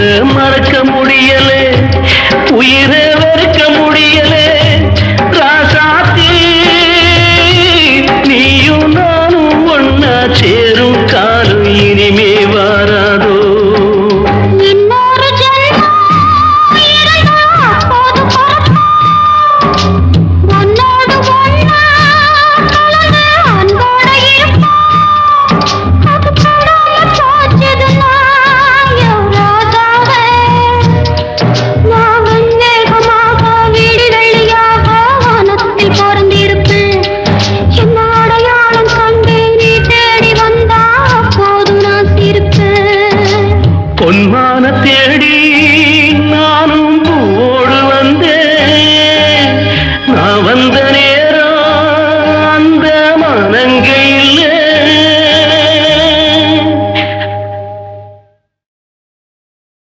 உன்னை மறக்க முடியலே, உயிரை வெறுக்க முடியலே. ராசாத்தி நீயும் நானும் ஒன்னா சேரும் காலம் இனிமே வாராதோ. பொன்மான தேடி நானும்